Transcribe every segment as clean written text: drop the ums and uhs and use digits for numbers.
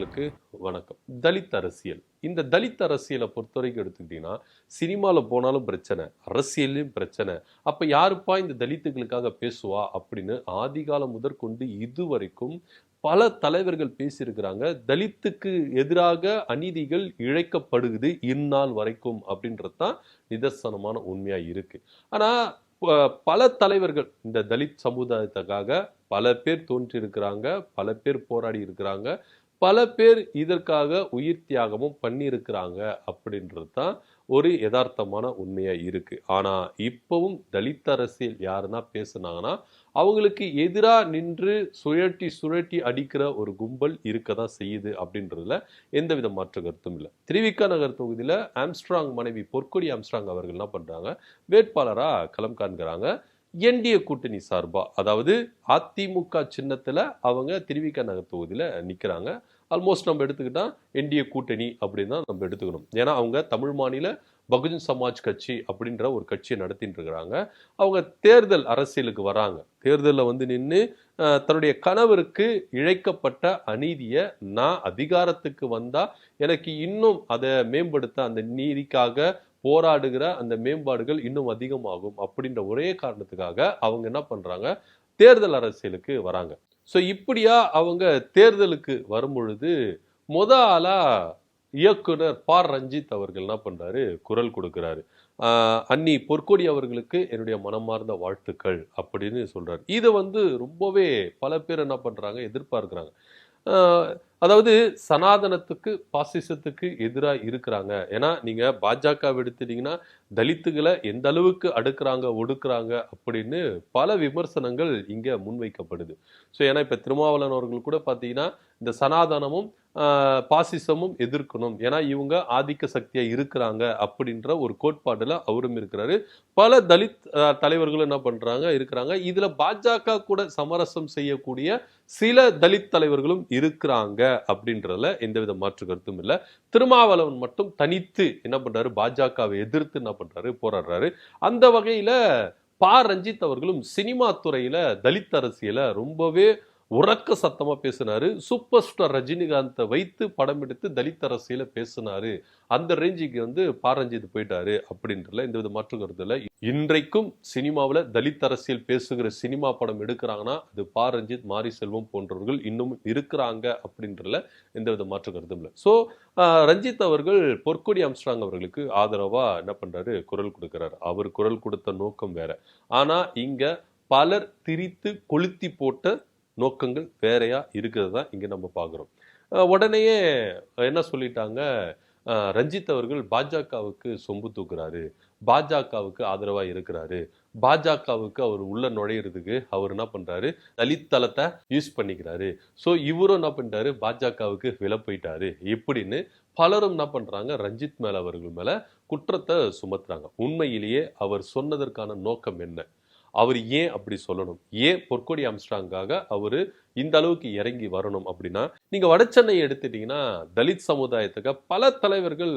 நேயர்களுக்கு வணக்கம். தலித் அரசியல். இந்த தலித் அரசியலை பொறுத்தவரைக்கும் எடுத்துக்கிட்டீங்கன்னா, சினிமால போனாலும் பிரச்சனை, அரசியல்லையும் பிரச்சனை. அப்ப யாருப்பா இந்த தலித்துகளுக்காக பேசுவா? அப்படின்னு ஆதிகாலம் முதற்கொண்டு இதுவரைக்கும் பல தலைவர்கள் பேசியிருக்கிறாங்க. தலித்துக்கு எதிராக அநீதிகள் இழைக்கப்படுகுது இந்நாள் வரைக்கும் அப்படின்றது தான் நிதர்சனமான உண்மையா இருக்கு. ஆனா பல தலைவர்கள் இந்த தலித் சமுதாயத்துக்காக பல பேர் தோன்றியிருக்கிறாங்க, பல பேர் போராடி இருக்கிறாங்க, பல பேர் இதற்காக உயிர் தியாகமும் பண்ணியிருக்கிறாங்க அப்படின்றது தான் ஒரு யதார்த்தமான உண்மையா இருக்கு. ஆனா இப்பவும் தலித் அரசியல் யாருன்னா பேசுனாங்கன்னா அவங்களுக்கு எதிராக நின்று சுழட்டி சுழட்டி அடிக்கிற ஒரு கும்பல் இருக்க தான் செய்யுது அப்படின்றதுல எந்தவித மாற்று கருத்தும் இல்லை. திருவிக நகர் தொகுதியில ஆம்ஸ்ட்ராங் மனைவி பொற்கொடி ஆம்ஸ்ட்ராங் அவர்கள் என்ன பண்றாங்க, வேட்பாளரா களம் காண்கிறாங்க. என்டிஏ கூட்டணி சார்பா, அதாவது அதிமுக சின்னத்துல அவங்க திருவிக நகர் தொகுதியில நிக்கிறாங்க. ஆல்மோஸ்ட் நம்ம எடுத்துக்கிட்டா என்டிஏ கூட்டணி அப்படின்னு தான் நம்ம எடுத்துக்கணும். ஏன்னா அவங்க தமிழ் மாநில பகுஜன் சமாஜ் கட்சி அப்படின்ற ஒரு கட்சியை நடத்திட்டு இருக்கிறாங்க. அவங்க தேர்தல் அரசியலுக்கு வராங்க. தேர்தலில் வந்து நின்று தன்னுடைய கணவருக்கு இழைக்கப்பட்ட அநீதியை நான் அதிகாரத்துக்கு வந்தா எனக்கு இன்னும் அதை மேம்படுத்த, அந்த நீதிக்காக போராடுகிற அந்த மேம்பாடுகள் இன்னும் அதிகமாகும் அப்படின்ற ஒரே காரணத்துக்காக அவங்க என்ன பண்றாங்க, தேர்தல் அரசியலுக்கு வராங்க. ஸோ இப்படியா அவங்க தேர்தலுக்கு வரும் பொழுது ஆளா இயக்குனர் ப. ரஞ்சித் அவர்கள் என்ன பண்றாரு, குரல் கொடுக்கிறாரு. அன்னி பொற்கொடி அவர்களுக்கு என்னுடைய மனமார்ந்த வாழ்த்துக்கள் அப்படின்னு சொல்றாரு. இதை வந்து ரொம்பவே பல பேர் என்ன பண்றாங்க, எதிர்பார்க்கிறாங்க. அதாவது சனாதனத்துக்கு பாசிசத்துக்கு எதிராக இருக்கிறாங்க. ஏன்னா நீங்க பாஜக எடுத்துட்டீங்கன்னா தலித்துகளை எந்த அளவுக்கு அடுக்குறாங்க ஒடுக்குறாங்க அப்படின்னு பல விமர்சனங்கள் இங்க முன்வைக்கப்படுது. ஸோ ஏன்னா இப்ப திருமாவளவன் அவர்கள் கூட பார்த்தீங்கன்னா இந்த சனாதனமும் பாசிசமும் எதிர்க்கணும், ஏன்னா இவங்க ஆதிக்க சக்தியா இருக்கிறாங்க அப்படின்ற ஒரு கோட்பாடுல அவரும் இருக்கிறாரு. பல தலித் தலைவர்களும் என்ன பண்றாங்க இருக்கிறாங்க. இதுல பாஜக கூட சமரசம் செய்யக்கூடிய சில தலித் தலைவர்களும் இருக்கிறாங்க அப்படின்றதுல எந்தவித மாற்று கருத்தும் இல்லை. திருமாவளவன் மட்டும் தனித்து என்ன பண்றாரு, பாஜகவை எதிர்த்து என்ன பண்றாரு, போராடுறாரு. அந்த வகையில ப. ரஞ்சித் அவர்களும் சினிமா துறையில தலித் அரசியல ரொம்பவே உறக்க சத்தமா பேசினாரு. சூப்பர் ஸ்டார் ரஜினிகாந்தை வைத்து படம் எடுத்து தலித் அரசியல பேசினாரு. அந்த ரேஞ்சுக்கு வந்து ப. ரஞ்சித் போயிட்டாரு அப்படின்றதுல எந்தவித மாற்று கருத்து இல்லை. இன்றைக்கும் சினிமாவில் தலித் அரசியல் பேசுகிற சினிமா படம் எடுக்கிறாங்கன்னா அது ப. ரஞ்சித், மாரி செல்வம் போன்றவர்கள் இன்னும் இருக்கிறாங்க அப்படின்றதுல எந்தவித மாற்று கருத்தும் இல்லை. ஸோ ரஞ்சித் அவர்கள் பொற்கொடி ஆம்ஸ்ட்ராங் அவர்களுக்கு ஆதரவா என்ன பண்றாரு, குரல் கொடுக்கிறார். அவர் குரல் கொடுத்த நோக்கம் வேற. ஆனா இங்க பலர் திரித்து கொளுத்தி போட்ட நோக்கங்கள் வேறையா இருக்கிறது தான் இங்க நம்ம பார்க்குறோம். உடனேயே என்ன சொல்லிட்டாங்க, ரஞ்சித் அவர்கள் பாஜகவுக்கு சொம்பு தூக்குறாரு, பாஜகவுக்கு ஆதரவா இருக்கிறாரு, பாஜகவுக்கு அவர் உள்ள நுழையிறதுக்கு அவர் என்ன பண்றாரு, தலித் தளத்தை யூஸ் பண்ணிக்கிறாரு. ஸோ இவரும் என்ன பண்றாரு, பாஜகவுக்கு விலை போயிட்டாரு இப்படின்னு பலரும் என்ன பண்றாங்க, ரஞ்சித் மேல அவர்கள் மேல குற்றத்தை சுமத்துறாங்க. உண்மையிலேயே அவர் சொன்னதற்கான நோக்கம் என்ன, அவர் ஏன் அப்படி சொல்லணும், ஏன் பொற்கொடி ஆம்ஸ்ட்ராங்காக அவரு இந்த அளவுக்கு இறங்கி வரணும் அப்படின்னா, நீங்க வடசென்னை எடுத்துட்டீங்கன்னா தலித் சமுதாயத்துக்கு பல தலைவர்கள்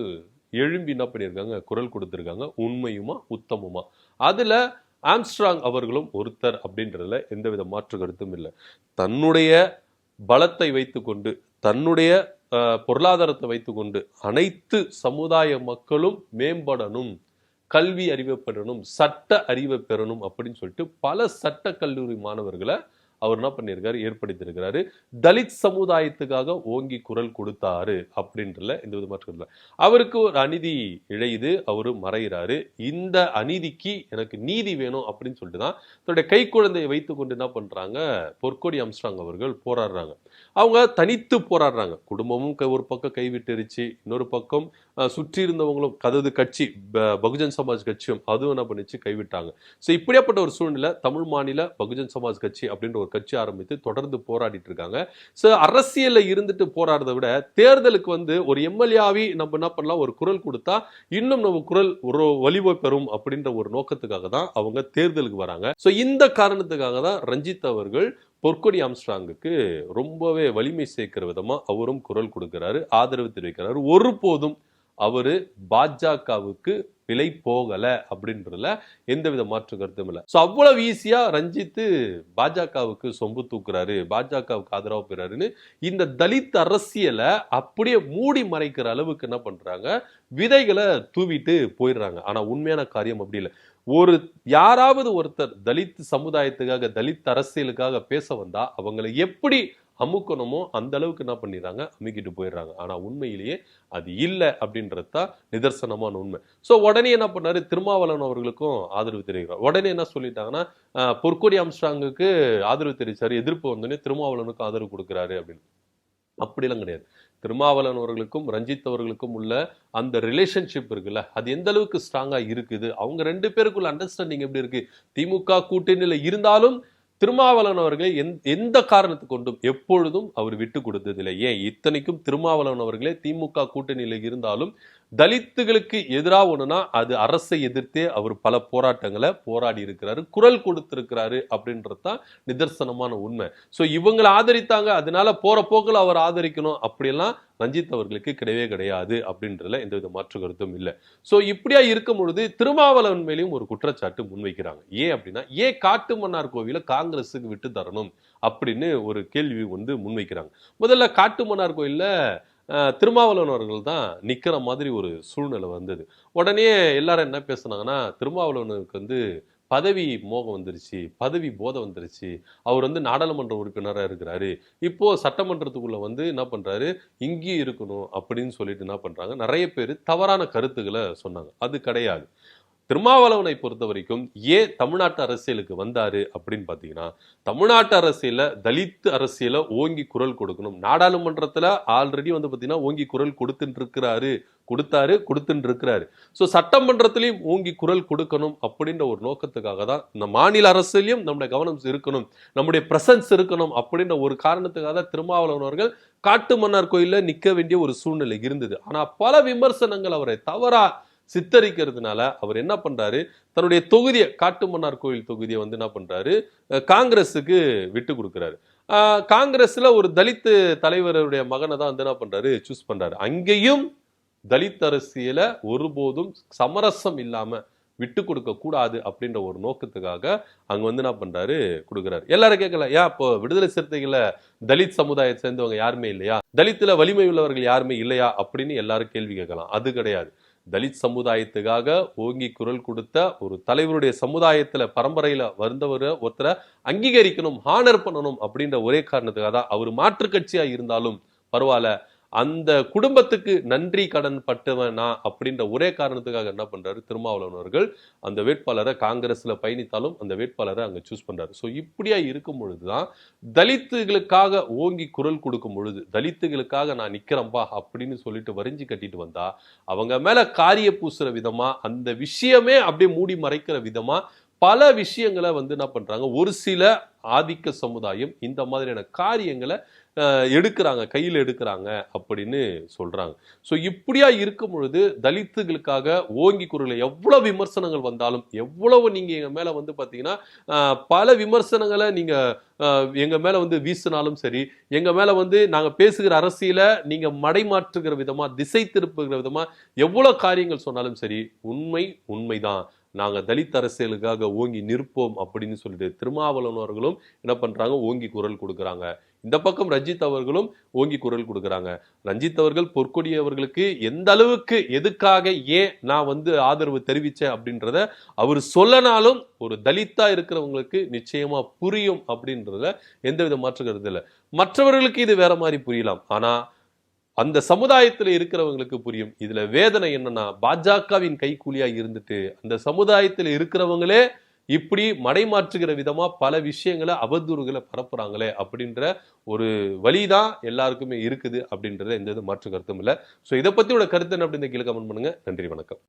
எழும்பி என்ன பண்ணியிருக்காங்க, குரல் கொடுத்திருக்காங்க, உண்மையுமா உத்தமமா. அதுல ஆம்ஸ்ட்ராங் அவர்களும் ஒருத்தர் அப்படின்றதுல எந்தவித மாற்று கருத்தும் இல்லை. தன்னுடைய பலத்தை வைத்துக்கொண்டு, தன்னுடைய பொருளாதாரத்தை வைத்துக்கொண்டு அனைத்து சமுதாய மக்களும் மேம்படணும், கல்வி அறிவை பெறணும், சட்ட அறிவை பெறணும் அப்படின்னு சொல்லிட்டு பல சட்ட கல்லூரி மாணவர்களை அவர் என்ன பண்ணியிருக்காரு, ஏற்படுத்தியிருக்கிறாரு. தலித் சமுதாயத்துக்காக ஓங்கி குரல் கொடுத்தாரு அப்படின்றல இந்த விதமா இல்லை. அவருக்கு ஒரு அநீதி இழையுது, அவரு மறைகிறாரு. இந்த அநீதிக்கு எனக்கு நீதி வேணும் அப்படின்னு சொல்லிட்டு தான் தன்னுடைய கை குழந்தையை வைத்துக் கொண்டு என்ன பண்றாங்க, பொற்கொடி ஆம்ஸ்ட்ராங் அவர்கள் போராடுறாங்க. அவங்க தனித்து போராடுறாங்க. குடும்பமும் ஒரு பக்கம் கைவிட்டுருச்சு, இன்னொரு பக்கம் சுற்றி இருந்தவங்களும் கதது கட்சி பகுஜன் சமாஜ் கட்சியும் அதுவும் என்ன பண்ணிச்சு, கைவிட்டாங்க. ஸோ இப்படியாப்பட்ட ஒரு சூழ்நிலை தமிழ் மாநில பகுஜன் சமாஜ் கட்சி அப்படின்ற ஒரு கட்சி ஆரம்பித்து தொடர்ந்து போராடிட்டு இருக்காங்க. ஸோ அரசியல்ல இருந்துட்டு போராடுறதை விட தேர்தலுக்கு வந்து ஒரு எம்எல்ஏவி நம்ம என்ன பண்ணலாம், ஒரு குரல் கொடுத்தா இன்னும் நம்ம குரல் ஒரு வலிமை பெறும் அப்படின்ற ஒரு நோக்கத்துக்காக தான் அவங்க தேர்தலுக்கு வராங்க. ஸோ இந்த காரணத்துக்காக தான் ரஞ்சித் அவர்கள் பொற்கொடி ஆம்ஸ்ட்ராங்குக்கு ரொம்பவே வலிமை சேர்க்கிற விதமா அவரும் குரல் கொடுக்கிறாரு, ஆதரவு தெரிவிக்கிறாரு. ஒருபோதும் அவரு பாஜகவுக்கு விலை போகல அப்படின்றதுல எந்தவித மாற்று கருத்தும் இல்லை. ஸோ அவ்வளவு ஈஸியா ரஞ்சித் பாஜகவுக்கு சொம்பு தூக்குறாரு, பாஜகவுக்கு ஆதரவு பெறாருன்னு இந்த தலித் அரசியலை அப்படியே மூடி மறைக்கிற அளவுக்கு என்ன பண்றாங்க, விதைகளை தூவிட்டு போயிடுறாங்க. ஆனா உண்மையான காரியம் அப்படி இல்லை. யாராவது ஒருத்தர் தலித் சமுதாயத்துக்காக, தலித் அரசியலுக்காக பேச வந்தா அவங்களை எப்படி அமுக்கணுமோ அந்த அளவுக்கு என்ன பண்ணிடுறாங்க, அமுக்கிட்டு போயிடுறாங்க. ஆனா உண்மையிலேயே அது இல்லை அப்படின்றதுதான் நிதர்சனமான உண்மை. ஸோ உடனே என்ன பண்ணாரு, திருமாவளவன் அவர்களுக்கும் ஆதரவு தெரிவிக்கிறார். உடனே என்ன சொல்லிட்டாங்கன்னா, பொற்கொடி ஆம்ஸ்ட்ராங்குக்கு ஆதரவு தெரிவிச்சாரு, எதிர்ப்பு வந்தோடனே திருமாவளவனுக்கு ஆதரவு கொடுக்குறாரு அப்படின்னு. அப்படிலாம் கிடையாது. திருமாவளவன் அவர்களுக்கும் ரஞ்சித் அவர்களுக்கும் உள்ள அந்த ரிலேஷன்ஷிப் இருக்குல்ல, அது எந்த அளவுக்கு ஸ்ட்ராங்கா இருக்குது, அவங்க 2 பேருக்குள்ள அண்டர்ஸ்டாண்டிங் எப்படி இருக்கு. திமுக கூட்டணியில இருந்தாலும் திருமாவளவன் அவர்களை எந்த காரணத்து கொண்டும் எப்பொழுதும் அவர் விட்டு கொடுத்ததில்லை. ஏன் இத்தனைக்கும் திருமாவளவன் அவர்களே திமுக கூட்டணியில இருந்தாலும் தலித்துகளுக்கு எதிராக ஒண்ணுனா அது அரசை எதிர்த்தே அவர் பல போராட்டங்களை போராடி இருக்கிறாரு, குரல் கொடுத்திருக்கிறாரு அப்படின்றதுதான் நிதர்சனமான உண்மை. சோ இவங்களை ஆதரித்தாங்க, அதனால போற போக்கில் அவர் ஆதரிக்கணும் அப்படியெல்லாம் ரஞ்சித் அவர்களுக்கு கிடையவே கிடையாது அப்படின்றதுல எந்தவித மாற்று கருத்தும் இல்லை. சோ இப்படியா இருக்கும் பொழுது திருமாவளவன் மேலேயும் ஒரு குற்றச்சாட்டு முன்வைக்கிறாங்க. ஏன் அப்படின்னா, ஏன் காட்டுமன்னார் கோவிலை காங்கிரஸுக்கு விட்டு தரணும் அப்படின்னு ஒரு கேள்வி முன்வைக்கிறாங்க. முதல்ல காட்டுமன்னார் கோயில்ல திருமாவளவன் அவர்கள் தான் நிக்கிற மாதிரி ஒரு சூழ்நிலை வந்தது. உடனே எல்லாரும் என்ன பேசுனாங்கன்னா, திருமாவளவனுக்கு பதவி மோகம் வந்துருச்சு, பதவி போதை வந்துருச்சு, அவர் நாடாளுமன்ற உறுப்பினராக இருக்கிறாரு, இப்போ சட்டமன்றத்துக்குள்ள என்ன பண்றாரு, இங்கேயும் இருக்கணும் அப்படின்னு சொல்லிட்டு என்ன பண்றாங்க, நிறைய பேர் தவறான கருத்துக்களை சொன்னாங்க. அது கிடையாது. திருமாவளவனை பொறுத்த வரைக்கும் ஏன் தமிழ்நாட்டு அரசியலுக்கு வந்தாரு அப்படின்னு பாத்தீங்கன்னா, தமிழ்நாட்டு அரசியல தலித் அரசியல ஓங்கி குரல் கொடுக்கணும். நாடாளுமன்றத்துல ஆல்ரெடி பாத்தீங்கன்னா ஓங்கி குரல் கொடுத்துட்டு இருக்கிறாரு. சோ சட்டமன்றத்திலையும் ஓங்கி குரல் கொடுக்கணும் அப்படின்ற ஒரு நோக்கத்துக்காக தான் இந்த மாநில அரசியலையும் நம்முடைய கவனம் இருக்கணும், நம்முடைய பிரசன்ஸ் இருக்கணும் அப்படின்ற ஒரு காரணத்துக்காக தான் திருமாவளவன் அவர்கள் காட்டுமன்னார் கோயில்ல நிக்க வேண்டிய ஒரு சூழ்நிலை இருந்தது. ஆனா பல விமர்சனங்கள் அவரை தவறா சித்தரிக்கிறதுனால அவர் என்ன பண்றாரு, தன்னுடைய தொகுதியை, காட்டுமன்னார் கோயில் தொகுதியை என்ன பண்றாரு, காங்கிரஸுக்கு விட்டு கொடுக்கிறாரு. காங்கிரஸ்ல ஒரு தலித் தலைவருடைய மகனை தான் என்ன பண்றாரு, சூஸ் பண்றாரு. அங்கேயும் தலித் அரசியல ஒருபோதும் சமரசம் இல்லாம விட்டு கொடுக்க கூடாது அப்படின்ற ஒரு நோக்கத்துக்காக அங்க என்ன பண்றாரு, கொடுக்குறாரு. எல்லாரும் கேட்கல, ஏன் இப்போ விடுதலை சிறுத்தைகளை தலித் சமுதாயத்தை சேர்ந்தவங்க யாருமே இல்லையா, தலித்துல வலிமை உள்ளவர்கள் யாருமே இல்லையா அப்படின்னு எல்லாரும் கேள்வி கேட்கலாம். அது கிடையாது. தலித் சமுதாயத்துக்காக ஓங்கி குரல் கொடுத்த ஒரு தலைவருடைய சமுதாயத்துல பரம்பரையில ஒருத்தரை அங்கீகரிக்கணும், ஹானர் பண்ணணும் அப்படின்ற ஒரே காரணத்துக்காக தான். அவர் மாற்று கட்சியா இருந்தாலும் பரவாயில்ல, அந்த குடும்பத்துக்கு நன்றி கடன் பட்டவனா அப்படின்ற ஒரே காரணத்துக்காக என்ன பண்றாரு, திருமாவளவன் அவர்கள் அந்த வேட்பாளரை, காங்கிரஸ்ல பயணித்தாலும் அந்த வேட்பாளரை அங்க சூஸ் பண்றாரு. சோ இப்படியா இருக்கும் பொழுதுதான் தலித்துகளுக்காக ஓங்கி குரல் கொடுக்கும் பொழுது, தலித்துகளுக்காக நான் நிக்கிறேன்பா அப்படின்னு சொல்லிட்டு வரிஞ்சு கட்டிட்டு வந்தா அவங்க மேல காரிய பூசுற விதமா, அந்த விஷயமே அப்படியே மூடி மறைக்கிற விதமா பல விஷயங்களை என்ன பண்றாங்க, ஒரு சில ஆதிக்க சமுதாயம் இந்த மாதிரியான காரியங்களை எடுக்கிறாங்க, கையில் எடுக்கிறாங்க அப்படின்னு சொல்றாங்க. சோ இப்படியா இருக்கும் பொழுது தலித்துகளுக்காக ஓங்கி குரல், எவ்வளவு விமர்சனங்கள் வந்தாலும், எவ்வளவு நீங்க எங்க மேல பாத்தீங்கன்னா பல விமர்சனங்களை நீங்க எங்க மேல வீசினாலும் சரி, எங்க மேல நாங்க பேசுகிற அரசியல நீங்க மடைமாற்றுகிற விதமா, திசை திருப்புகிற விதமா எவ்வளவு காரியங்கள் சொன்னாலும் சரி, உண்மைதான், நாங்க தலித் அரசியலுக்காக ஓங்கி நிற்போம் அப்படின்னு சொல்லிட்டு திருமாவளவன் அவர்களும் என்ன பண்றாங்க, ஓங்கி குரல் கொடுக்குறாங்க. இந்த பக்கம் ரஞ்சித் அவர்களும் ஓங்கி குரல் கொடுக்குறாங்க. ரஞ்சித் அவர்கள் பொற்கொடி அவர்களுக்கு எந்த அளவுக்கு, எதுக்காக, ஏன் நான் ஆதரவு தெரிவிச்சேன் அப்படின்றத அவர் சொல்லனாலும் ஒரு தலித்தா இருக்கிறவங்களுக்கு நிச்சயமா புரியும் அப்படின்றதுல எந்தவித மாற்று கருத்து இல்லை. மற்றவர்களுக்கு இது வேற மாதிரி புரியலாம், ஆனா அந்த சமுதாயத்துல இருக்கிறவங்களுக்கு புரியும். இதுல வேதனை என்னன்னா, பாஜகவின் கைக்கூலியா இருந்துட்டு அந்த சமுதாயத்துல இருக்கிறவங்களே இப்படி மடைமாற்றுகிற விதமா பல விஷயங்களை, அவதூறுகளை பரப்புறாங்களே அப்படின்ற ஒரு வழிதான் எல்லாருக்குமே இருக்குது அப்படின்றத எந்த மாற்று கருத்தும் இல்லை. ஸோ இதை பத்தி கருத்து என்ன அப்படின்னு கீழே கமெண்ட் பண்ணுங்க. நன்றி, வணக்கம்.